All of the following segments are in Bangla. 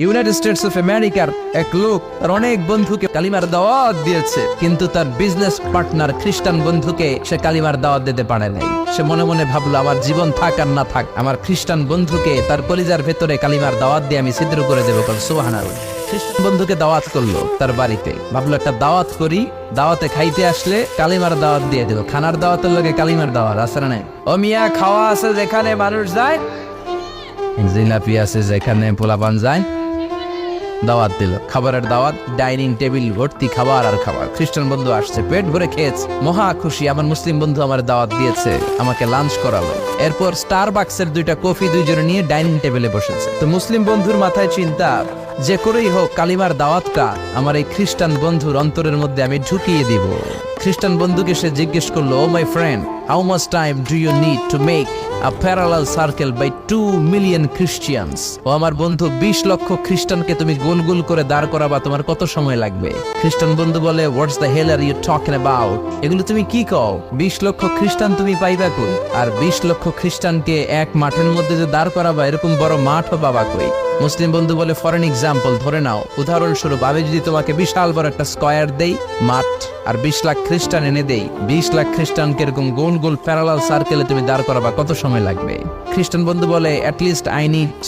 ইউনাইটেড স্টেটস অফ আমেরিকার এক লোক তার অনেক বন্ধুকে কালিমার দাওয়াত দিয়েছে, কিন্তু তার বিজনেস পার্টনার খ্রিস্টান বন্ধুকে সে কালিমার দাওয়াত দিতে পারে নাই। সে মনে মনে ভাবলো, আমার জীবন থাক আর না থাক, আমার খ্রিস্টান বন্ধুকে তার কলিজার ভেতরে কালিমার দাওয়াত দিয়ে আমি ছিদ্র করে দেবো। সুবহানাল্লাহ। খ্রিস্টান বন্ধুকে দাওয়াত করলো তার বাড়িতে, ভাবলো একটা দাওয়াত করি, দাওয়াতে খাইতে আসলে কালিমার দাওয়াত দিয়ে দেবো। খানার দাওয়াতের লোকে কালিমার দাওয়াত আছে না? ও মিয়া, খাওয়া আছে যেখানে মানুষ যায়, জিলাপি আছে যেখানে পোলাপান যায়, দাওয়াত দিল, খাবারের দাওয়াত, ডাইনিং টেবিল ভর্তি খাবার আর খাবার। খ্রিস্টান বন্ধু আসছে, পেট ভরে খেয়েছে, মহা খুশি, আমার মুসলিম বন্ধু আমার দাওয়াত দিয়েছে, আমাকে লাঞ্চ করালো। এরপর স্টারবাক্সের 2টা কফি দুইজনে নিয়ে ডাইনিং টেবিলে বসেছে। তো মুসলিম বন্ধুর মাথায় চিন্তা, যে করেই হোক কালিমার দাওয়াতটা আমার এই খ্রিস্টান বন্ধুর অন্তরের মধ্যে আমি ঢুকিয়ে দিব। খ্রিস্টান বন্ধুকে সে জিজ্ঞেস করলো, oh my friend, how much time do you need to make a parallel circle by 2 million Christians? ও আমার বন্ধু, 20 লক্ষ খ্রিস্টানকে তুমি গোল গোল করে দাঁড় করাবা, তোমার কত সময় লাগবে? খ্রিস্টান বন্ধু বলে, what's the hell are you talking about? এগুলো তুমি কি কও? 20 লক্ষ খ্রিস্টান তুমি পাইবা কই? আর 20 লক্ষ খ্রিস্টানকে এক মাঠের মধ্যে যে দাঁড় করাবা, এরকম বড় মাঠও পাবা কই? মুসলিম বন্ধু বলে, ফর এন এক্সাম্পল, ধরে নাও, উদাহরণস্বরূপ আমি যদি তোমাকে বিশাল বড় একটা স্কয়ার দেই, মাঠ, আর 20 লাখ খ্রিস্টান এনে দেই, 20 লাখ খ্রিস্টানকে এরকম গোল গোল প্যারালাল সার্কেলে তুমি দাঁড় করাবা, কত সময় লাগবে? খ্রিস্টান বন্ধু বলে, at least I need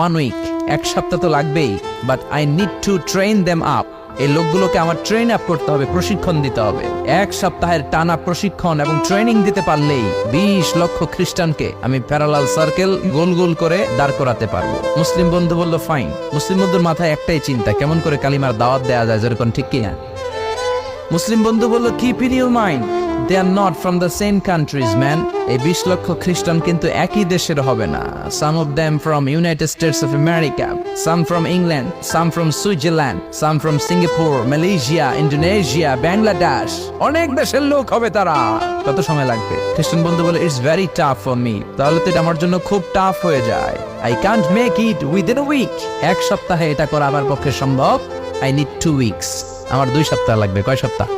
1 week, এক সপ্তাহ তো লাগবেই, but I need to train them up. এই লোকগুলোকে আমার ট্রেন আপ করতে হবে, প্রশিক্ষণ দিতে হবে। এক সপ্তাহের টানা প্রশিক্ষণ এবং ট্রেনিং দিতে পারলেই 20 লক্ষ খ্রিস্টানকে আমি প্যারালাল সার্কেল গোল গোল করে দাঁড় করাতে পারবো। মুসলিম বন্ধু বলল, ফাইন। মুসলিম বন্ধুর মাথায় একটাই চিন্তা, কেমন করে কালিমার দাওয়াত দেওয়া যায়, যেরকম ঠিক কিনা? মুসলিম বন্ধু বলল, keep in your mind, they are not from the same countries man. এই 20 লক্ষ খ্রিস্টান কিন্তু একই দেশের হবে না। Some of them from United States of America, some from England, some from Switzerland, some from Singapore, Malaysia, Indonesia, Bangladesh, অনেক দেশের লোক হবে তারা। কত সময় লাগবে? খ্রিস্টান বন্ধু বলে, it's very tough for me. তাহলে তো এটা আমার জন্য খুব টাফ হয়ে যায়। I can't make it within a week. এক সপ্তাহে এটা করা আমার পক্ষে সম্ভব। I need 2 weeks. আমার 2 সপ্তাহ লাগবে। কয় সপ্তাহ?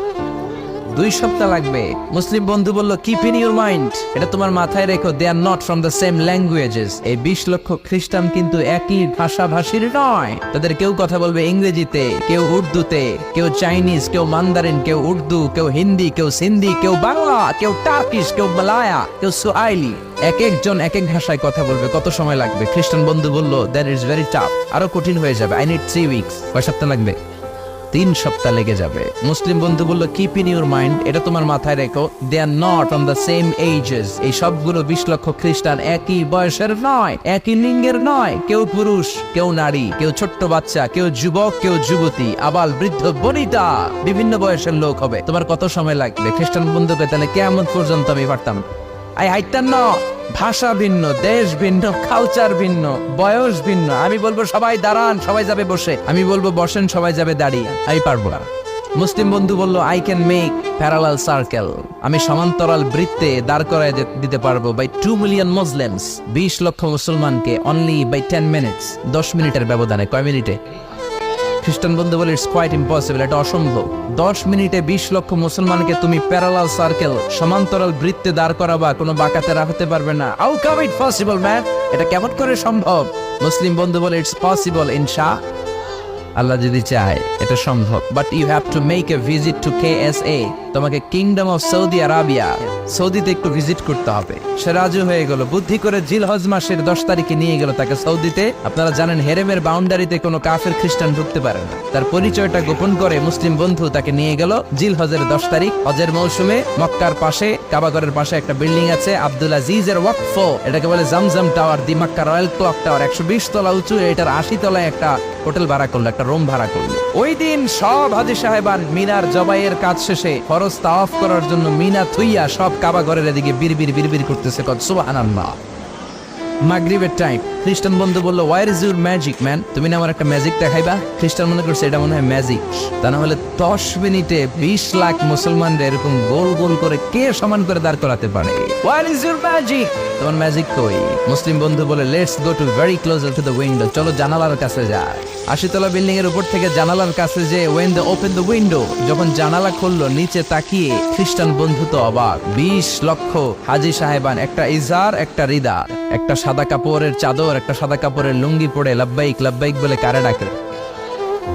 2 সপ্তাহ লাগবে। মুসলিম বন্ধু বলল, কিপ ইন ইউর মাইন্ড, এটা তোমার মাথায় রেখো, they are not from the same languages. এই 20 লক্ষ খ্রিস্টান কিন্তু একই ভাষাভাষীর নয়। তাদের কেউ কথা বলবে ইংরেজিতে, কেউ উর্দুতে, কেউ চাইনিজ, কেউ মান্দারিন, কেউ উর্দু, কেউ হিন্দি, কেউ সিন্ধি, কেউ বাংলা, কেউ টার্কিশ, কেউ মালায়া, কেউ সুহাইলি। এক একজন এক এক ভাষায় কথা বলবে। কত সময় লাগবে? খ্রিস্টান বন্ধু বলল, দ্যাট ইজ ভেরি টাফ, আরো কঠিন হয়ে যাবে। I need 3 weeks. কয় সপ্তাহ লাগবে? 3 সপ্তাহ লেগে যাবে। মুসলিম বন্ধু বলল, কিপ ইন ইউর মাইন্ড, এটা তোমার মাথায় রেখো, they are not on the same ages. এই সবগুলো 20 লক্ষ খ্রিস্টান একই বয়সের নয়, একই লিঙ্গের নয়। কেউ পুরুষ, কেউ নারী, কেউ ছোট্ট বাচ্চা, কেউ যুবক, কেউ যুবতী, আবাল বৃদ্ধ বনিতা, বিভিন্ন বয়সের লোক হবে। তোমার কত সময় লাগবে? খ্রিস্টান বন্ধুকে, তাহলে কেমন পর্যন্ত আমি পারতাম? আই হাইতাম না। ভাষা ভিন্ন, দেশ ভিন্ন, কালচার ভিন্ন, বয়স ভিন্ন। আমি বলবো সবাই দাঁড়ান, সবাই যাবে বসে। আমি বলবো বসেন, সবাই যাবে দাঁড়িয়ে। আমি পারবো না। মুসলিম বন্ধু বলল, I can make parallel circle, আমি সমান্তরাল বৃত্তে দাঁড় করায় দিতে পারবো বাই 2 মিলিয়ন মুসলিমস, 20 লক্ষ মুসলমানকে, অনলি বাই 10 মিনিটস, 10 মিনিটের ব্যবধানে। কয় মিনিটে? খ্রিস্টান বন্ধু বলে, ইটস কোয়াইট ইম্পসিবল, এটা অসম্ভব। 10 মিনিটে 20 লক্ষ মুসলমানকে তুমি প্যারালাল সার্কেল, সমান্তরাল বৃত্তে দাঁড় করাবা, কোনো বাঁকাতে রাখতে পারবে না। How come it possible man? এটা কেমন করে সম্ভব? মুসলিম বন্ধু বলে, ইটস পসিবল ইনশা আল্লাহ যদি চায় এটা সম্ভব। But you have to make a visit to KSA, তোমাকে কিংডম অফ সৌদি আরাবিয়া, সৌদিতে একটু ভিজিট করতে হবে। সে রাজু হয়ে গেল, বুদ্ধি করে জিলহজ মাসের 10 তারিখে নিয়ে গেল তাকে সৌদিতে। আপনারা জানেন, হেরেমের বাউন্ডারিতে কোনো কাফের খ্রিস্টান ঢুকতে পারে না। তার পরিচয়টা গোপন করে মুসলিম বন্ধু তাকে নিয়ে গেল জিলহজের 10 তারিখ, হজের মৌসুমে। মক্কার পাশে, কাবাগরের পাশে একটা বিল্ডিং আছে, আব্দুল আজিজের ওয়াকফ, এটাকে বলে জামজাম টাওয়ার, দি মক্কা রয়্যাল ক্লক টাওয়ার, 120 তলা উঁচু। এটার 80 তলায় একটা হোটেল ভাড়া করলো, একটা রুম ভাড়া করলো। ওই দিন সব হাজী সাহেবান মিনার জবাইয়ের কাজ শেষে ফরজ তাওয়াফ করার জন্য মিনা থুইয়া সব কাবা ঘরের এদিকে বিড়বিড় করতেছে। সুবহানাল্লাহ। মাগরিবের টাইম। খ্রিস্টান বন্ধু বলল, where is your magic man, তুমি না আমার একটা ম্যাজিক দেখাইবা? খ্রিস্টান মনে করছে এটা মনে হয় ম্যাজিক। তা না হলে 10 মিনিটে 20 লাখ মুসলমানদের এরকম গোল গোল করে কে সমান করে দাঁড় করাতে পারে? What is your magic? তোমার ম্যাজিক কই? মুসলিম বন্ধু বলে, let's go to very closer to the window. চলো জানালার কাছে যাই। 80 তলা বিল্ডিং এর উপর থেকে জানালার কাছে যে when the open the window, যখন জানালা খুললো নিচে তাকিয়ে খ্রিস্টান বন্ধু তো অবাক। 20 লক্ষ হাজী সাহেবান, একটা ইজার একটা রিদা, একটা সাদা কাপড়ের চাদর একটা সাদা কাপড়ের লুঙ্গি পরে লাব্বাইক লাব্বাইক বলে কারে ডাকে।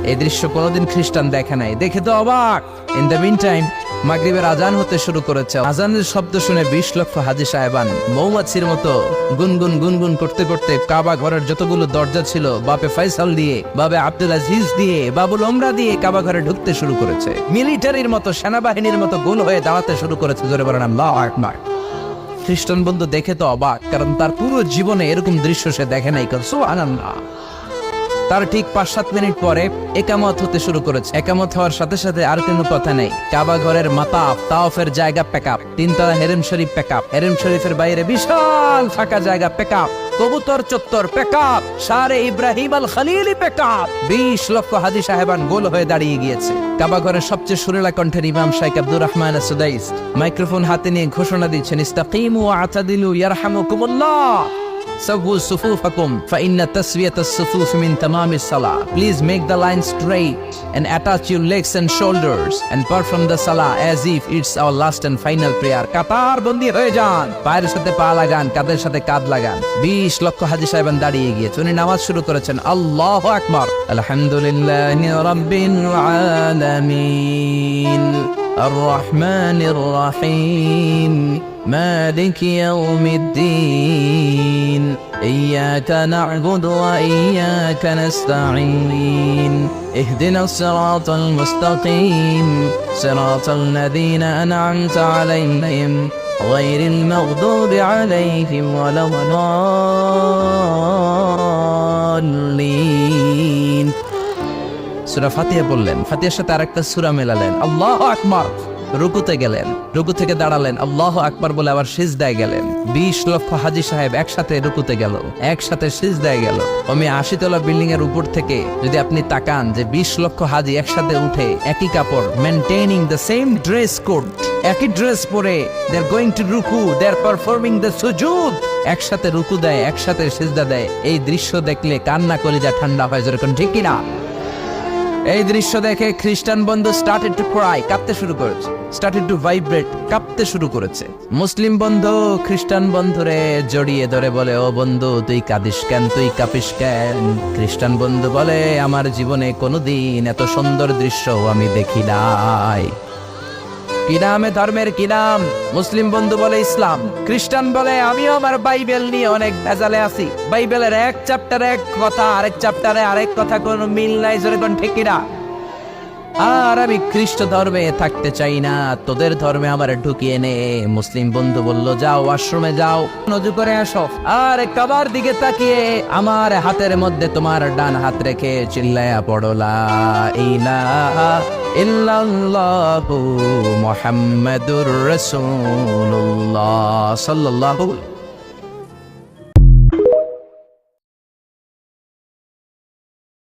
এই দৃশ্য কোনোদিন খ্রিস্টান দেখে নাই, দেখে তো অবাক। ইন দ্য মিন টাইম মাগরিবের আজান হতে শুরু করেছে। আজানের শব্দ শুনে 20 লক্ষ হাজী সাহেবান মৌমাছির মতো গুনগুন গুনগুন করতে করতে কাবা ঘরের যতগুলো দরজা ছিল বাপে ফয়সাল দিয়ে, বাবে আব্দুল আজিজ দিয়ে, বাবুল ওমরা দিয়ে কাবা ঘরে ঢুকতে শুরু করেছে। মিলিটারির মতো, সেনাবাহিনীর মতো গোল হয়ে দাঁড়াতে শুরু করেছে। জোরে বলেন আল্লাহু আকবার। খ্রিস্টান বন্ধু দেখে তো অবাক, কারণ তার পুরো জীবনে এরকম দৃশ্য সে দেখে নাই। সুবহানাল্লাহ। তার ঠিক 5-7 মিনিট পরে একামত হতে শুরু করেছে। একামত হওয়ার সাথে সাথে আর কোনো কথা নেই। কাবা ঘরের মাতাফ তাওয়াফের জায়গা প্যাকআপ, 3 তলা হেরেম শরীফ প্যাকআপ, হেরেম শরীফের বাইরে বিশাল ফাঁকা জায়গা প্যাকআপ, কবুতর চত্বর প্যাকআপ, শারে ইব্রাহিম আল খলিলি প্যাকআপ। 20 লক্ষ হাজী সাহেবান গোল হয়ে দাঁড়িয়ে গিয়েছে। কাবা ঘরের সবচেয়ে সুরেলা কণ্ঠের ইমাম শাইখ আব্দুর রহমান আস-সুদাইস মাইক্রোফোন হাতে নিয়ে ঘোষণা দিচ্ছেন, ইস্তাকিমু ওয়া আতাদিলু ইয়ারহামুকুমুল্লাহ। سووا صفوفكم فإن تسوية الصفوف من تمام الصلاة. Please make the line straight and attach your legs and shoulders and perform the salah as if it's our last and final prayer. কাতার বন্দী হয়ে যান, পায়ের সাথে পা লাগান, কাঁধের সাথে কাঁধ লাগান। 20 লক্ষ হাজী সাহেবান দাঁড়িয়ে গিয়েছে। উনি নামাজ শুরু করেছেন, আল্লাহু আকবার, আলহামদুলিল্লাহি রাব্বিল আলামিন আর রহমানির রহিম مالك يوم الدين إياك نعبد وإياك نستعين اهدنا الصراط المستقيم صراط الذين أنعمت عليهم غير المغضوب عليهم ولا الضالين। সূরা ফাতিহা বললেন, ফাতিহার সাথে আরেকটা সূরা মেলালেন, আল্লাহু আকবার। রুকুতে গেলেন, রুকু থেকে দাঁড়ালেন, আল্লাহু আকবার বলে আবার সিজদায় গেলেন। 20 লক্ষ হাজী সাহেব একসাথে রুকুতে গেল, একসাথে সিজদায় গেল। 80 তলা বিল্ডিং এর উপর থেকে যদি আপনি তাকান যে 20 লক্ষ হাজী একসাথে উঠে একই কাপড়, maintaining the same dress code, একই ড্রেস পরে দে আর গোইং টু রুকু, দে আর পারফর্মিং দ্য সুজুদ, একসাথে রুকু দেয়, একসাথে সিজদা দেয়। এই দৃশ্য দেখলে কান্না কলিজা ঠান্ডা হয়, যেরকম ঠিক কিনা? এই দৃশ্য দেখে খ্রিস্টান বন্ধু স্টার্টেড টু ক্রাই, কাঁপতে শুরু করেছে, স্টার্টেড টু ভাইব্রেট, কাঁপতে শুরু করেছে। মুসলিম বন্ধু খ্রিস্টান বন্ধুরে জড়িয়ে ধরে বলে, ও বন্ধু তুই কাঁদিস কেন, তুই কাঁপিস কেন? খ্রিস্টান বন্ধু বলে, আমার জীবনে কোনোদিন এত সুন্দর দৃশ্য আমি দেখি নাই। কি নামে ধর্মের কি নাম? মুসলিম বন্ধু বলে ইসলাম, খ্রিস্টান বলে আমিও আমার বাইবেল নিয়ে অনেক ভেজালে আছি। বাইবেলের এক চ্যাপ্টারে এক কথা, আরেক চ্যাপ্টারে আরেক কথা, কোনো মিল নাই, জোরে কোন ঠিক কিনা? আর আমি খ্রিস্ট ধর্মে থাকতে চাই না, তোদের ধর্মে আমার ঢুকিয়ে নে। মুসলিম বন্ধু বলল, যাও আশ্রমে যাও, নজু করে আসো, আর কাবার দিকে তাকিয়ে আমার হাতের মধ্যে তোমার ডান হাত রেখে চিল্লায়া পড়ো লা ইলাহা ইল্লাল্লাহু মুহাম্মাদুর রাসূলুল্লাহ সাল্লাল্লাহু